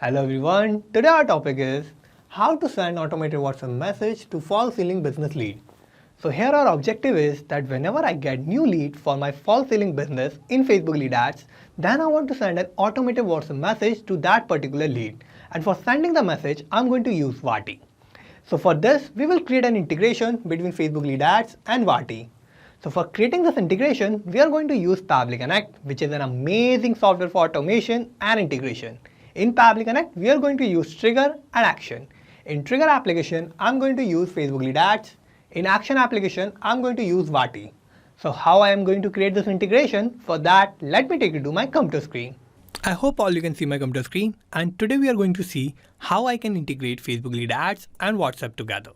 Hello everyone, today our topic is how to send automated WhatsApp message to false ceiling business lead. So here our objective is that whenever I get new lead for my false ceiling business in Facebook lead ads, then I want to send an automated WhatsApp message to that particular lead. And for sending the message, I'm going to use Vati. So for this, we will create an integration between Facebook lead ads and Vati. So for creating this integration, we are going to use Pabbly Connect, which is an amazing software for automation and integration. In Pabbly Connect, we are going to use trigger and action. In trigger application, I'm going to use Facebook lead ads. In action application, I'm going to use Vati. So how I am going to create this integration? For that, let me take you to my computer screen. I hope all you can see my computer screen, and today we are going to see how I can integrate Facebook lead ads and WhatsApp together.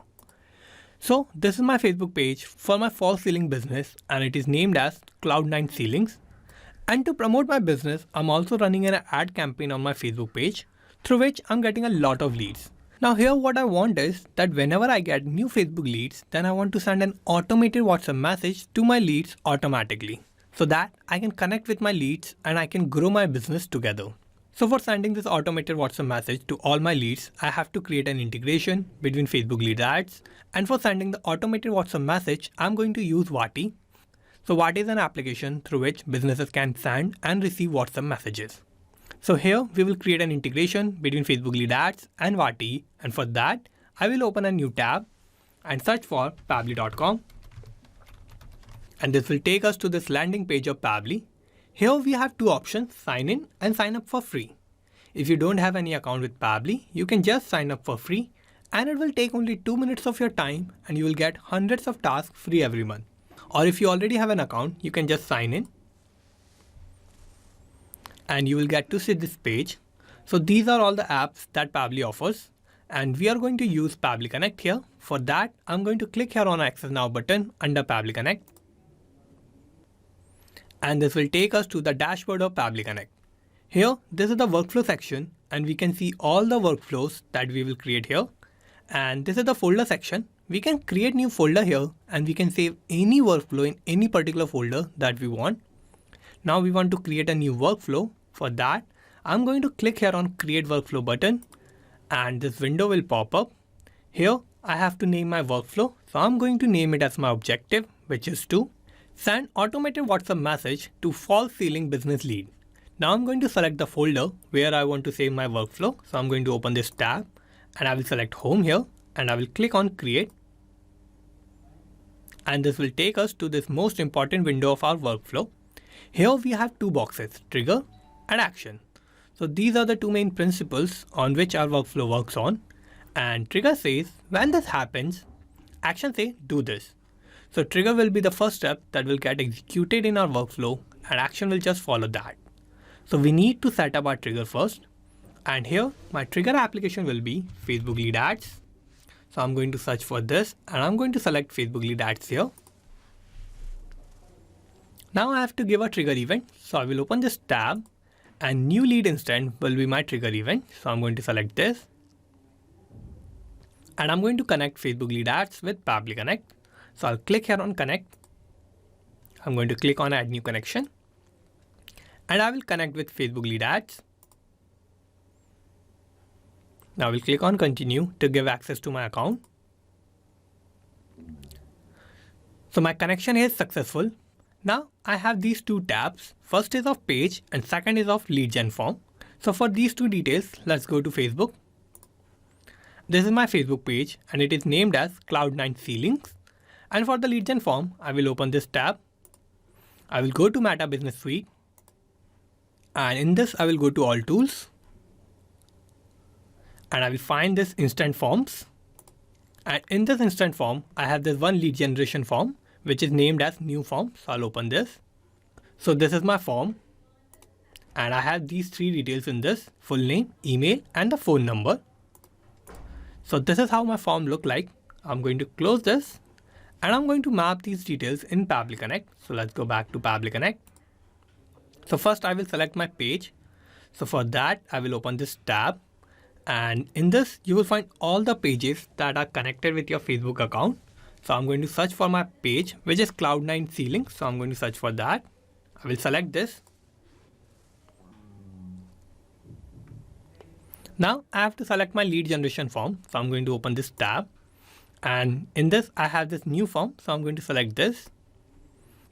So this is my Facebook page for my false ceiling business, and it is named as Cloud9 Ceilings. And to promote my business, I'm also running an ad campaign on my Facebook page through which I'm getting a lot of leads. Now here what I want is that whenever I get new Facebook leads, then I want to send an automated WhatsApp message to my leads automatically, so that I can connect with my leads and I can grow my business together. So for sending this automated WhatsApp message to all my leads, I have to create an integration between Facebook lead ads. And for sending the automated WhatsApp message, I'm going to use Vati. So Vati is an application through which businesses can send and receive WhatsApp messages. So here we will create an integration between Facebook lead ads and Vati. And for that, I will open a new tab and search for pabbly.com. And this will take us to this landing page of Pabbly. Here we have two options, sign in and sign up for free. If you don't have any account with Pabbly, you can just sign up for free and it will take only 2 minutes of your time and you will get hundreds of tasks free every month. Or if you already have an account, you can just sign in and you will get to see this page. So these are all the apps that Pabbly offers, and we are going to use Pabbly Connect here. For that, I'm going to click here on Access Now button under Pabbly Connect. And this will take us to the dashboard of Pabbly Connect. Here, this is the workflow section and we can see all the workflows that we will create here. And this is the folder section. We can create new folder here and we can save any workflow in any particular folder that we want. Now we want to create a new workflow. For that, I'm going to click here on Create Workflow button and this window will pop up. Here, I have to name my workflow. So I'm going to name it as my objective, which is to send automated WhatsApp message to false ceiling business lead. Now I'm going to select the folder where I want to save my workflow. So I'm going to open this tab and I will select home here and I will click on create. And this will take us to this most important window of our workflow. Here we have two boxes, trigger and action. So these are the two main principles on which our workflow works on. And trigger says when this happens, action says do this. So trigger will be the first step that will get executed in our workflow and action will just follow that. So we need to set up our trigger first. And here my trigger application will be Facebook lead ads. So I'm going to search for this and I'm going to select Facebook lead ads here. Now I have to give a trigger event. So I will open this tab and new lead instant will be my trigger event. So I'm going to select this. And I'm going to connect Facebook lead ads with Pabbly Connect. So I'll click here on connect. I'm going to click on add new connection. And I will connect with Facebook lead ads. Now we'll click on continue to give access to my account. So my connection is successful. Now I have these two tabs. First is of page and second is of lead gen form. So for these two details, let's go to Facebook. This is my Facebook page and it is named as Cloud9 Ceilings. And for the lead gen form, I will open this tab. I will go to Meta Business Suite. And in this, I will go to all tools. And I will find this instant forms. And in this instant form, I have this one lead generation form, which is named as new form. So I'll open this. So this is my form. And I have these three details in this: full name, email, and the phone number. So this is how my form look like. I'm going to close this. And I'm going to map these details in Pabbly Connect. So let's go back to Pabbly Connect. So first I will select my page. So for that, I will open this tab. And in this, you will find all the pages that are connected with your Facebook account. So I'm going to search for my page, which is Cloud9 Ceilings. So I'm going to search for that. I will select this. Now I have to select my lead generation form. So I'm going to open this tab. And in this, I have this new form. So I'm going to select this.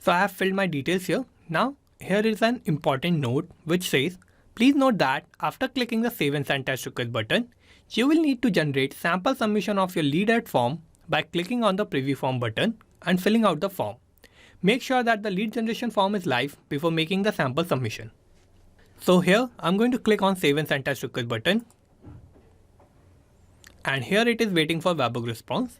So I have filled my details here. Now here is an important note which says, please note that after clicking the Save and Send Test Request button, you will need to generate sample submission of your lead ad form by clicking on the Preview Form button and filling out the form. Make sure that the lead generation form is live before making the sample submission. So here I'm going to click on Save and Send Test Request button. And here it is waiting for webhook response.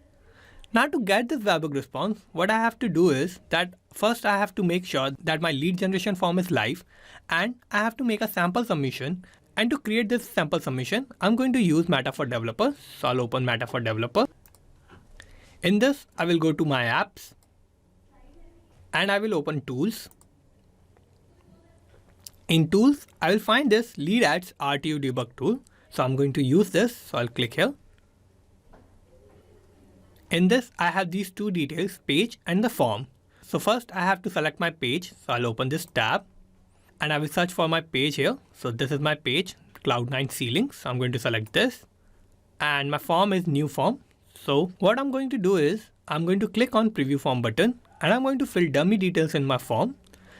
Now to get this webhook response, what I have to do is that first I have to make sure that my lead generation form is live and I have to make a sample submission. And to create this sample submission, I'm going to use Meta for Developer. So I'll open Meta for Developer. In this, I will go to my apps and I will open tools. In tools, I will find this lead ads RTU debug tool. So I'm going to use this. So I'll click here. In this, I have these two details, page and the form. So first I have to select my page. So I'll open this tab and I will search for my page here. So this is my page, Cloud9 ceiling. So I'm going to select this and my form is new form. So what I'm going to do is I'm going to click on Preview Form button and I'm going to fill dummy details in my form.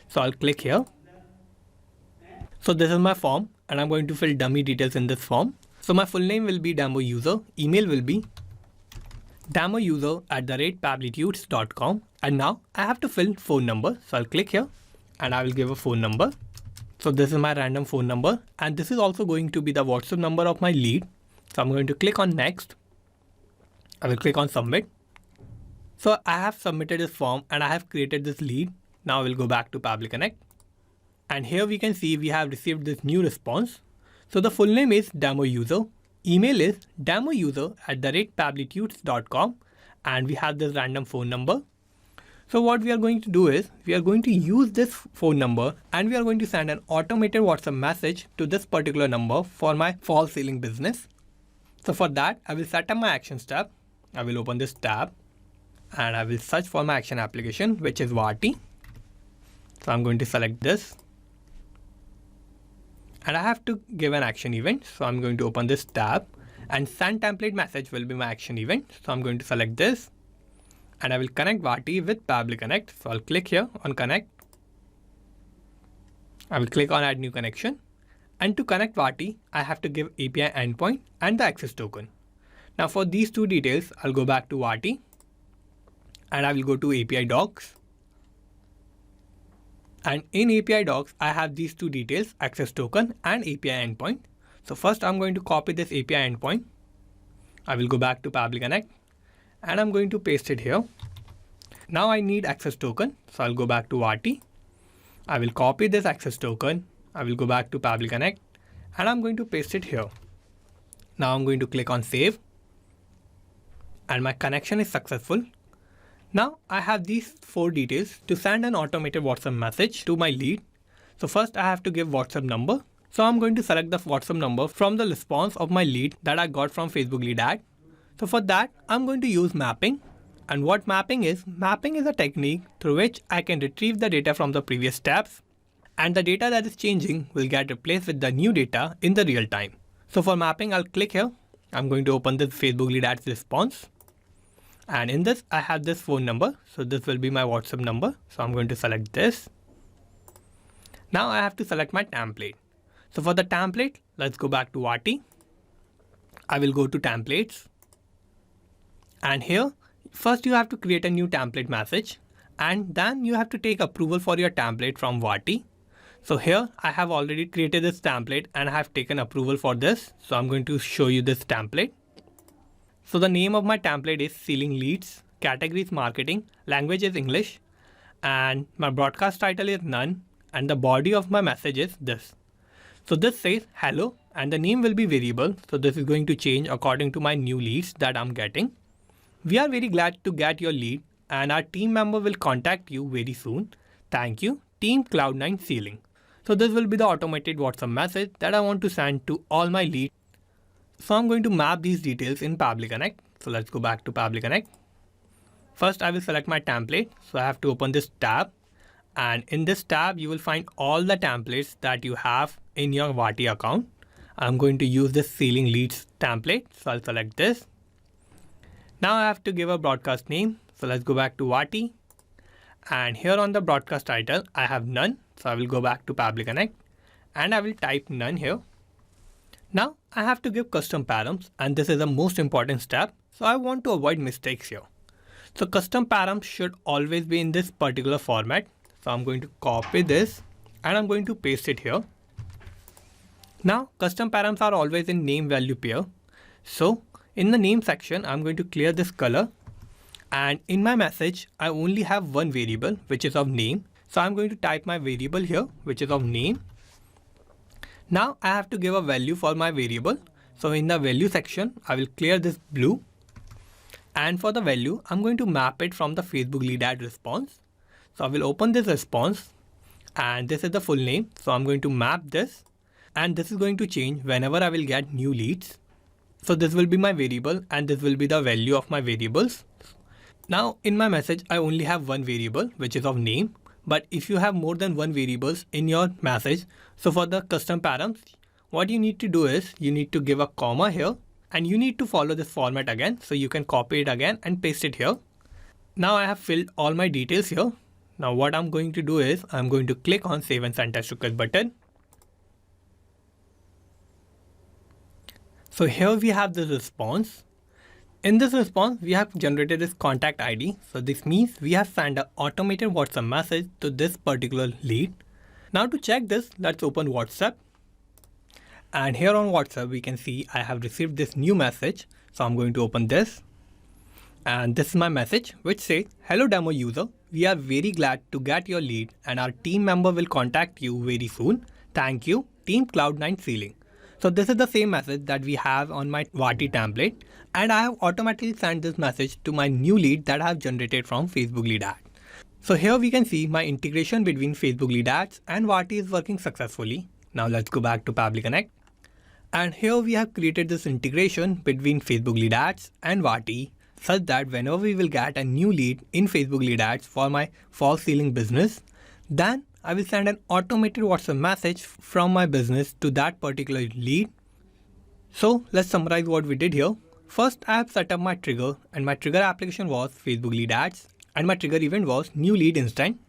So I'll click here. So this is my form and I'm going to fill dummy details in this form. So my full name will be demo user, email will be demouser@pabblytudes.com, and now I have to fill phone number. So I'll click here and I will give a phone number. So this is my random phone number and this is also going to be the WhatsApp number of my lead. So I'm going to click on next. I will click on submit. So I have submitted this form and I have created this lead. Now I will go back to Pabbly Connect. And here we can see we have received this new response. So the full name is demo user. Email is demouser@pabblytudes.com and we have this random phone number. So what we are going to do is we are going to use this phone number and we are going to send an automated WhatsApp message to this particular number for my fall ceiling business. So for that, I will set up my actions tab. I will open this tab and I will search for my action application, which is Vati. So I'm going to select this. And I have to give an action event. So I'm going to open this tab and send template message will be my action event. So I'm going to select this and I will connect Vati with Pabbly Connect. So I'll click here on connect. I will click on add new connection. And to connect Vati, I have to give API endpoint and the access token. Now for these two details, I'll go back to Vati and I will go to API docs. And in API docs, I have these two details, access token and API endpoint. So first I'm going to copy this API endpoint. I will go back to Pabbly Connect and I'm going to paste it here. Now I need access token. So I'll go back to Vati. I will copy this access token. I will go back to Pabbly Connect and I'm going to paste it here. Now I'm going to click on save and my connection is successful. Now I have these four details to send an automated WhatsApp message to my lead. So first I have to give WhatsApp number. So I'm going to select the WhatsApp number from the response of my lead that I got from Facebook lead ad. So for that, I'm going to use mapping. And what mapping is a technique through which I can retrieve the data from the previous tabs. And the data that is changing will get replaced with the new data in the real time. So for mapping, I'll click here. I'm going to open this Facebook lead ads response. And in this, I have this phone number. So this will be my WhatsApp number. So I'm going to select this. Now I have to select my template. So for the template, let's go back to Vati. I will go to templates. And here, first you have to create a new template message. And then you have to take approval for your template from Vati. So here I have already created this template and I have taken approval for this. So I'm going to show you this template. So the name of my template is Ceiling Leads, category is Marketing, language is English, and my broadcast title is None, and the body of my message is this. So this says hello and the name will be variable. So this is going to change according to my new leads that I'm getting. We are very glad to get your lead and our team member will contact you very soon. Thank you, Team Cloud9 Ceiling. So this will be the automated WhatsApp message that I want to send to all my leads. So I'm going to map these details in Pabbly Connect. So let's go back to Pabbly Connect. First, I will select my template. So I have to open this tab. And in this tab, you will find all the templates that you have in your Vati account. I'm going to use this ceiling leads template. So I'll select this. Now I have to give a broadcast name. So let's go back to Vati. And here on the broadcast title, I have none. So I will go back to Pabbly Connect and I will type none here. Now I have to give custom params, and this is the most important step. So I want to avoid mistakes here. So custom params should always be in this particular format. So I'm going to copy this and I'm going to paste it here. Now custom params are always in name value pair. So in the name section, I'm going to clear this color. And in my message, I only have one variable, which is of name. So I'm going to type my variable here, which is of name. Now I have to give a value for my variable. So in the value section, I will clear this blue. And for the value, I'm going to map it from the Facebook lead ad response. So I will open this response and this is the full name. So I'm going to map this and this is going to change whenever I will get new leads. So this will be my variable and this will be the value of my variables. Now in my message, I only have one variable, which is of name. But if you have more than one variables in your message, so for the custom params, what you need to do is you need to give a comma here and you need to follow this format again. So you can copy it again and paste it here. Now I have filled all my details here. Now what I'm going to do is I'm going to click on Save and Send Test Request button. So here we have the response. In this response, we have generated this contact ID. So this means we have sent an automated WhatsApp message to this particular lead. Now to check this, let's open WhatsApp. And here on WhatsApp, we can see I have received this new message. So I'm going to open this. And this is my message, which says, "Hello demo user, we are very glad to get your lead and our team member will contact you very soon. Thank you, Team Cloud9 Ceiling." So this is the same message that we have on my Vati template, and I have automatically sent this message to my new lead that I have generated from Facebook lead ad. So here we can see my integration between Facebook lead ads and Vati is working successfully. Now let's go back to Pabbly Connect. And here we have created this integration between Facebook lead ads and Vati such that whenever we will get a new lead in Facebook lead ads for my false ceiling business, then I will send an automated WhatsApp message from my business to that particular lead. So let's summarize what we did here. First, I have set up my trigger and my trigger application was Facebook lead ads and my trigger event was new lead instant.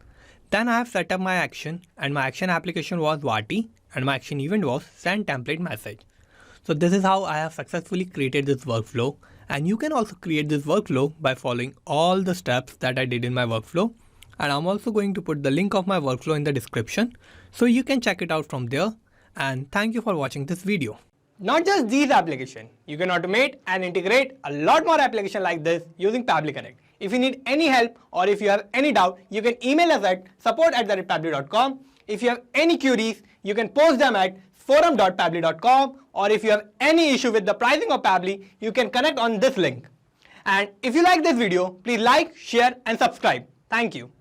Then I have set up my action and my action application was Vati and my action event was send template message. So this is how I have successfully created this workflow, and you can also create this workflow by following all the steps that I did in my workflow. And I'm also going to put the link of my workflow in the description so you can check it out from there. And thank you for watching this video. Not just these applications, you can automate and integrate a lot more applications like this using Pabbly Connect. If you need any help or if you have any doubt, you can email us at support@pabbly.com. If you have any queries, you can post them at forum.pabbly.com, or if you have any issue with the pricing of Pabbly, you can connect on this link. And if you like this video, please like, share and subscribe. Thank you.